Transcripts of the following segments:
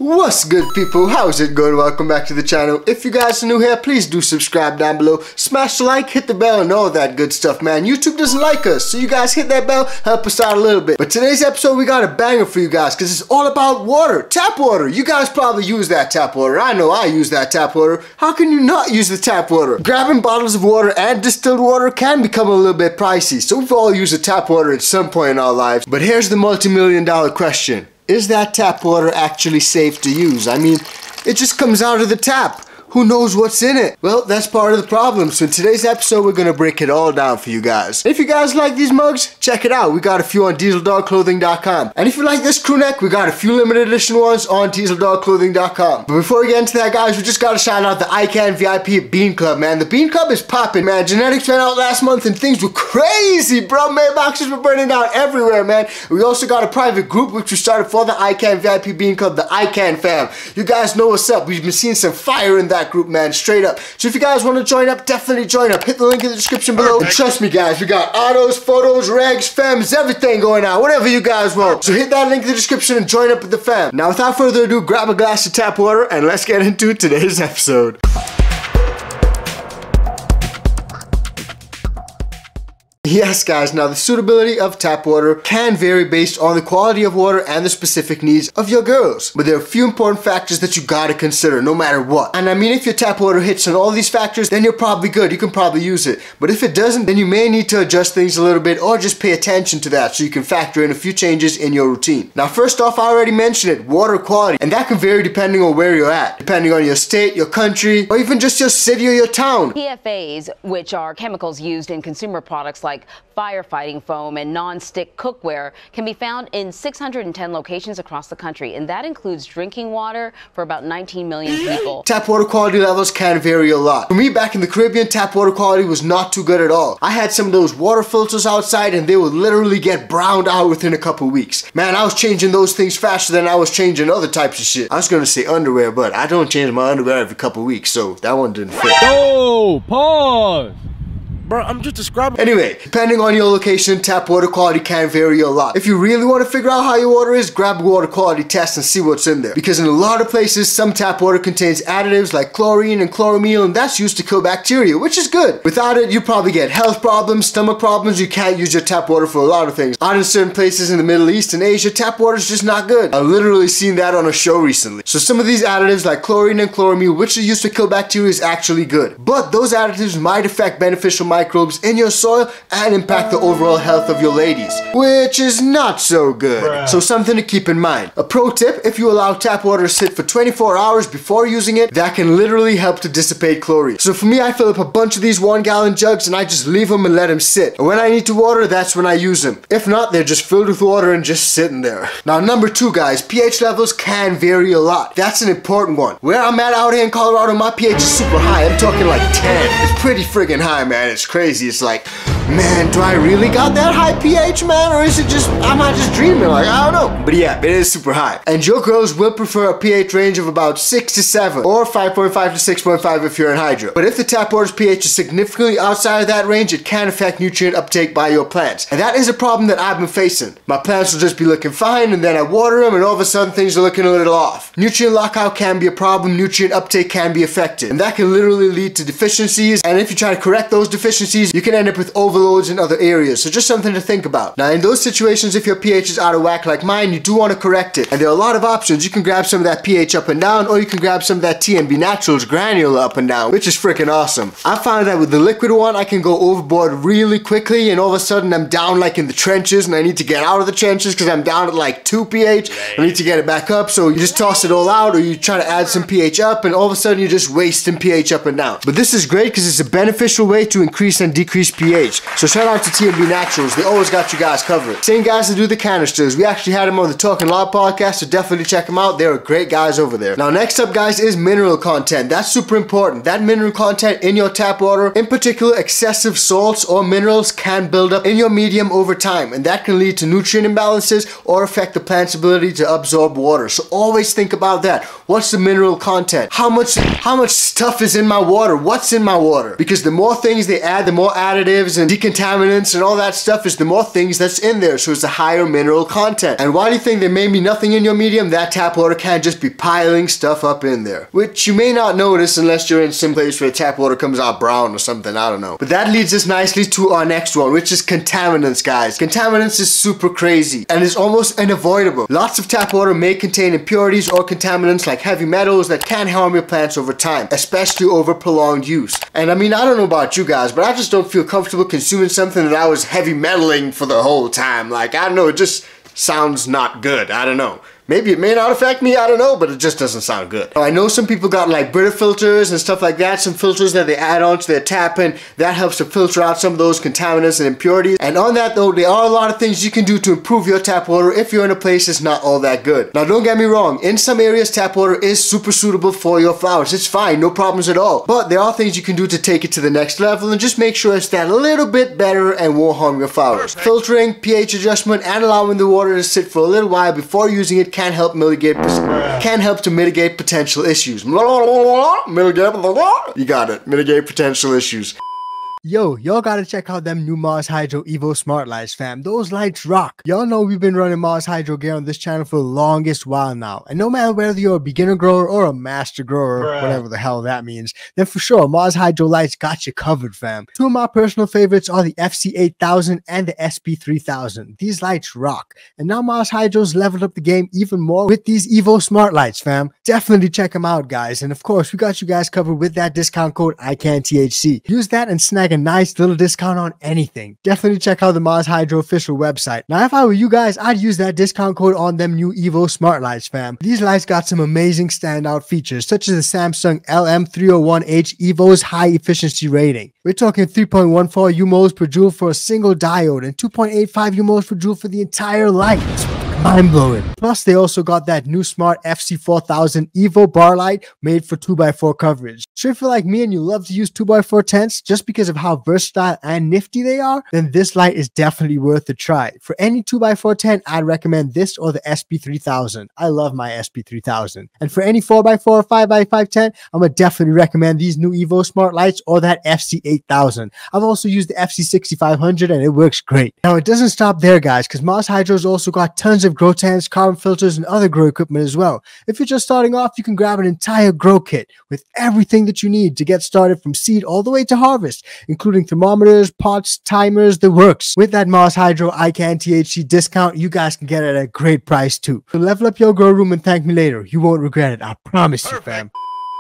What's good, people? How's it going? Welcome back to the channel. If you guys are new here, please do subscribe down below. Smash the like, hit the bell, and all that good stuff, man. YouTube doesn't like us, so you guys hit that bell, help us out a little bit. But today's episode, we got a banger for you guys, because it's all about water. Tap water. You guys probably use that tap water. I know I use that tap water. How can you not use the tap water? Grabbing bottles of water and distilled water can become a little bit pricey, so we've all used the tap water at some point in our lives. But here's the multi-million-dollar question. Is that tap water actually safe to use? I mean, it just comes out of the tap. Who knows what's in it? Well, that's part of the problem. So in today's episode, we're going to break it all down for you guys. If you guys like these mugs, check it out. We got a few on dieseldogclothing.com. And if you like this crew neck, we got a few limited edition ones on dieseldogclothing.com. But before we get into that, guys, we just got to shout out the iCanFAM Bean Club, man. The Bean Club is popping, man. Genetics went out last month and things were crazy, bro. Mailboxes were burning down everywhere, man. We also got a private group which we started for the iCanFAM Bean Club, the iCanFAM. You guys know what's up. We've been seeing some fire in that group, man, straight up. So if you guys want to join up, definitely join up. Hit the link in the description below. And trust me, guys, we got autos, photos, regs, fems, everything going on, whatever you guys want. So hit that link in the description and join up with the fam. Now, without further ado, grab a glass of tap water and let's get into today's episode. Yes, guys, now the suitability of tap water can vary based on the quality of water and the specific needs of your girls. But there are a few important factors that you gotta consider no matter what. And I mean, if your tap water hits on all these factors, then you're probably good. You can probably use it. But if it doesn't, then you may need to adjust things a little bit or just pay attention to that so you can factor in a few changes in your routine. Now, first off, I already mentioned it, water quality. And that can vary depending on where you're at, depending on your state, your country, or even just your city or your town. PFAs, which are chemicals used in consumer products like firefighting foam and non-stick cookware, can be found in 610 locations across the country, and that includes drinking water for about 19 million people. Tap water quality levels can vary a lot. For me, back in the Caribbean, tap water quality was not too good at all. I had some of those water filters outside and they would literally get browned out within a couple weeks. Man, I was changing those things faster than I was changing other types of shit. I was gonna say underwear, but I don't change my underwear every couple weeks, so that one didn't fit. Oh, pause! Bro, I'm just describing. Anyway, depending on your location, tap water quality can vary a lot. If you really want to figure out how your water is, grab a water quality test and see what's in there. Because in a lot of places, some tap water contains additives like chlorine and chloramine, and that's used to kill bacteria, which is good. Without it, you probably get health problems, stomach problems. You can't use your tap water for a lot of things. Out in certain places in the Middle East and Asia, tap water is just not good. I've literally seen that on a show recently. So some of these additives like chlorine and chloramine, which are used to kill bacteria, is actually good. But those additives might affect beneficial microbes in your soil and impact the overall health of your ladies, which is not so good. Bruh. So something to keep in mind. A pro tip, if you allow tap water to sit for 24 hours before using it, that can literally help to dissipate chlorine. So for me, I fill up a bunch of these 1-gallon jugs and I just leave them and let them sit. And when I need to water, that's when I use them. If not, they're just filled with water and just sitting there. Now, number 2, guys, pH levels can vary a lot. That's an important one. Where I'm at out here in Colorado, my pH is super high. I'm talking like 10. It's pretty friggin' high, man. It's crazy. It's like, man, do I really got that high pH, man? Or is it just, am I just dreaming? Like, I don't know. But yeah, it is super high. And your girls will prefer a pH range of about 6 to 7 or 5.5 to 6.5 if you're in hydro. But if the tap water's pH is significantly outside of that range, it can affect nutrient uptake by your plants. And that is a problem that I've been facing. My plants will just be looking fine and then I water them and all of a sudden things are looking a little off. Nutrient lockout can be a problem. Nutrient uptake can be affected. And that can literally lead to deficiencies. And if you try to correct those deficiencies, you can end up with overloads in other areas. So just something to think about. Now, in those situations, if your pH is out of whack like mine, you do want to correct it. And there are a lot of options. You can grab some of that pH up and down, or you can grab some of that TNB Naturals granular up and down, which is freaking awesome. I found that with the liquid one, I can go overboard really quickly, and all of a sudden I'm down like in the trenches, and I need to get out of the trenches because I'm down at like 2 pH. I need to get it back up, so you just toss it all out, or you try to add some pH up, and all of a sudden you're just wasting pH up and down. But this is great because it's a beneficial way to increase and decrease pH. So shout out to TNB Naturals. They always got you guys covered. Same guys that do the canisters. We actually had them on the Talking Loud podcast, so definitely check them out. They're great guys over there. Now, next up, guys, is mineral content. That's super important. That mineral content in your tap water, in particular, excessive salts or minerals can build up in your medium over time, and that can lead to nutrient imbalances or affect the plant's ability to absorb water. So always think about that. What's the mineral content? How much stuff is in my water? What's in my water? Because the more things they add, the more additives and decontaminants and all that stuff is the more things that's in there, so it's a higher mineral content. And while you think there may be nothing in your medium, that tap water can just be piling stuff up in there, which you may not notice unless you're in some place where tap water comes out brown or something, I don't know. But that leads us nicely to our next one, which is contaminants, guys. Contaminants is super crazy and is almost unavoidable. Lots of tap water may contain impurities or contaminants like heavy metals that can harm your plants over time, especially over prolonged use. And I mean, I don't know about you guys, but I just don't feel comfortable consuming something that I was heavy metaling for the whole time. Like, I don't know, it just sounds not good. I don't know. Maybe it may not affect me, I don't know, but it just doesn't sound good. I know some people got like Brita filters and stuff like that, some filters that they add on to their tap, and that helps to filter out some of those contaminants and impurities. And on that though, there are a lot of things you can do to improve your tap water if you're in a place that's not all that good. Now don't get me wrong, in some areas tap water is super suitable for your flowers. It's fine, no problems at all. But there are things you can do to take it to the next level and just make sure it's that little bit better and won't harm your flowers. Filtering, pH adjustment, and allowing the water to sit for a little while before using it can help to mitigate potential issues. You got it. Mitigate potential issues. Yo, y'all gotta check out them new Mars Hydro Evo Smart Lights, fam. Those lights rock. Y'all know we've been running Mars Hydro gear on this channel for the longest while now. And no matter whether you're a beginner grower or a master grower, whatever the hell that means, then for sure, Mars Hydro lights got you covered, fam. Two of my personal favorites are the FC8000 and the SP3000. These lights rock. And now Mars Hydro's leveled up the game even more with these Evo Smart Lights, fam. Definitely check them out, guys. And of course, we got you guys covered with that discount code icanthc. Use that and snag a nice little discount on anything. Definitely check out the Mars Hydro official website. Now, if I were you guys, I'd use that discount code on them new Evo Smart Lights, fam. These lights got some amazing standout features, such as the Samsung LM301H Evo's high efficiency rating. We're talking 3.14 UMOs per joule for a single diode and 2.85 UMOs per joule for the entire light. Mind-blowing. Plus, they also got that new smart FC4000 Evo bar light made for 2x4 coverage. So if you're like me and you love to use 2x4 tents just because of how versatile and nifty they are, then this light is definitely worth a try. For any 2x4 tent, I'd recommend this or the SP3000. I love my SP3000. And for any 4x4 or 5x5 tent, I'm gonna definitely recommend these new Evo smart lights or that FC8000. I've also used the FC6500 and it works great. Now, it doesn't stop there, guys, because Mars Hydro's also got tons of grow tents, carbon filters, and other grow equipment as well. If you're just starting off, you can grab an entire grow kit with everything that you need to get started from seed all the way to harvest, including thermometers, pots, timers, the works. With that Mars Hydro iCanTHC discount, you guys can get it at a great price too. So level up your grow room and thank me later. You won't regret it, I promise you, fam.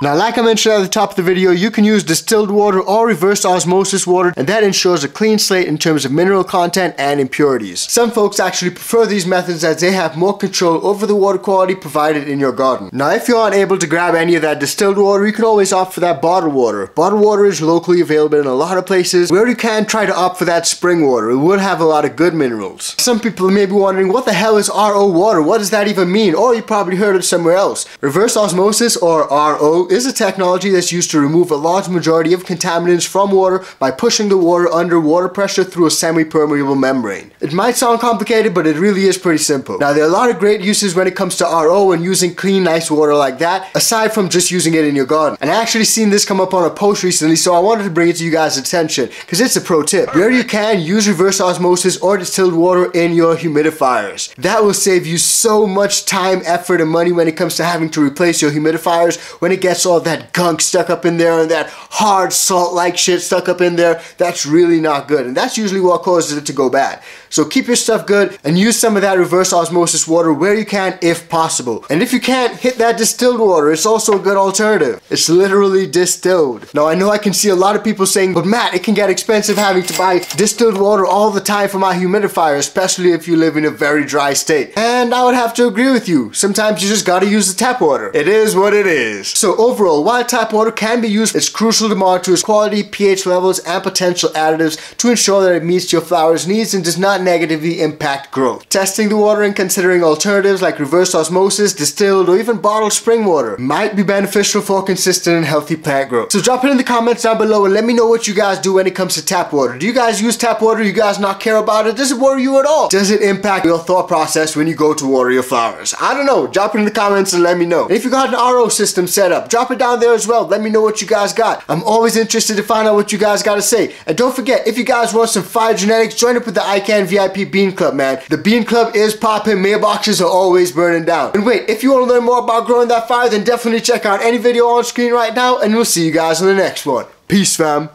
Now, like I mentioned at the top of the video, you can use distilled water or reverse osmosis water, and that ensures a clean slate in terms of mineral content and impurities. Some folks actually prefer these methods as they have more control over the water quality provided in your garden. Now, if you're unable to grab any of that distilled water, you can always opt for that bottled water. Bottled water is locally available in a lot of places. Where you can, try to opt for that spring water. It will have a lot of good minerals. Some people may be wondering, what the hell is RO water? What does that even mean? Or you probably heard it somewhere else. Reverse osmosis, or RO, is a technology that's used to remove a large majority of contaminants from water by pushing the water under water pressure through a semi-permeable membrane. It might sound complicated, but it really is pretty simple. Now, there are a lot of great uses when it comes to RO and using clean, nice water like that, aside from just using it in your garden. And I actually seen this come up on a post recently, so I wanted to bring it to you guys' attention, because it's a pro tip. Where you can, use reverse osmosis or distilled water in your humidifiers. That will save you so much time, effort, and money when it comes to having to replace your humidifiers when it gets all that gunk stuck up in there and that hard salt-like shit stuck up in there. That's really not good, and that's usually what causes it to go bad. So keep your stuff good and use some of that reverse osmosis water where you can if possible. And if you can't, hit that distilled water. It's also a good alternative. It's literally distilled. Now, I know I can see a lot of people saying, but Matt, it can get expensive having to buy distilled water all the time for my humidifier, especially if you live in a very dry state. And I would have to agree with you. Sometimes you just gotta use the tap water. It is what it is. So overall, while tap water can be used, it's crucial to monitor its quality, pH levels, and potential additives to ensure that it meets your flower's needs and does not not negatively impact growth. Testing the water and considering alternatives like reverse osmosis, distilled, or even bottled spring water might be beneficial for consistent and healthy plant growth. So drop it in the comments down below and let me know what you guys do when it comes to tap water. Do you guys use tap water? Do you guys not care about it? Does it worry you at all? Does it impact your thought process when you go to water your flowers? I don't know. Drop it in the comments and let me know. And if you got an RO system set up, drop it down there as well. Let me know what you guys got. I'm always interested to find out what you guys got to say. And don't forget, if you guys want some fire genetics, join up with the iCan VIP Bean Club, man. The Bean Club is popping. Mailboxes are always burning down. And wait, if you want to learn more about growing that fire, then definitely check out any video on screen right now, and we'll see you guys in the next one. Peace, fam.